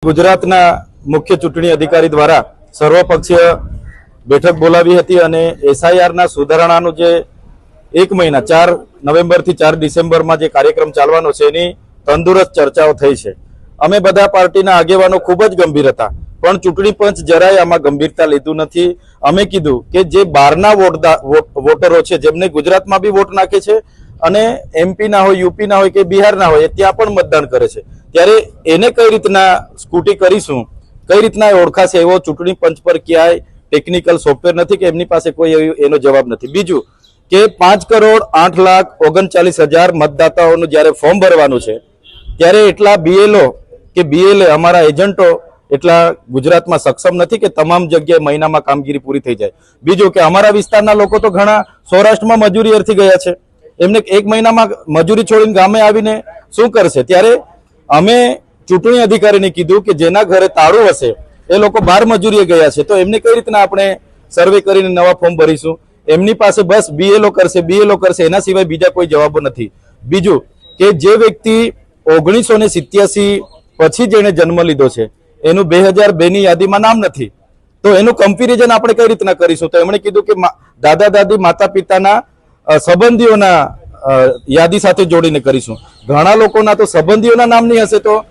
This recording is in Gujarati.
ગુજરાતના મુખ્ય ચૂંટણી અધિકારી દ્વારા સર્વપક્ષીય બેઠક બોલાવી હતી અને એસઆઈઆરના સુધારણાનું જે 1 મહિના 4 નવેમ્બરથી 4 ડિસેમ્બરમાં જે કાર્યક્રમ ચાલવાનો છે એની તંદુરસ્ત ચર્ચાઓ થઈ છે। અમે બધા પાર્ટીના આગેવાનો ખૂબ જ ગંભીર હતા, પણ ચૂંટણી પંચ જરાય આમાં ગંભીરતા લીધું નથી। અમે કીધું કે જે બહારના વોટરો છે જેમને ગુજરાતમાં બી વોટ નાખે છે અને એમપી ના હોય, યુપી ના હોય કે બિહાર ના હોય, ત્યાં પણ મતદાન કરે છે, ત્યારે એને કઈ રીતના સ્કૂટી કરીશું, કઈ રીતના ઓળખાશે એવો ચૂંટણી પંચ પર ક્યાંય ટેકનિકલ સોફ્ટવેર નથી કે એમની પાસે કોઈ એનો જવાબ નથી। બીજું કે 5,08,39,000 મતદાતાઓનું જ્યારે ફોર્મ ભરવાનું છે ત્યારે એટલા બીએલઓ કે બીએલએ અમારા એજન્ટો એટલા ગુજરાતમાં સક્ષમ નથી કે તમામ જગ્યાએ મહિનામાં કામગીરી પૂરી થઈ જાય। બીજું કે અમારા વિસ્તારના લોકો તો ઘણા સૌરાષ્ટ્રમાં મજૂરી અર્થી ગયા છે, એમને 1 મહિનામાં મજૂરી છોડીને ગામે આવીને શું કરશે? ત્યારે અમે ચૂંટણી અધિકારીને કીધું કે જેના ઘરે તાળું હશે એ લોકો બહાર મજૂરીએ ગયા છે, તો એમને કઈ રીતના આપણે સર્વે કરીને નવા ફોર્મ ભરીશું? એમની પાસે બસ બીએલઓ કરશે, એના સિવાય બીજા કોઈ જવાબો નથી। બીજું કે જે વ્યક્તિ 1987 પછી જેને જન્મ લીધો છે એનું 2002ની યાદીમાં નામ નથી, તો એનું કમ્પેરિઝન આપણે કઈ રીતના કરીશું? તો એમણે કીધું કે દાદા દાદી માતા પિતાના સંબંધીઓના યાદી સાથે જોડીને કરીશું। ઘણા લોકોના તો સંબંધીઓના નામ નહીં હશે, તો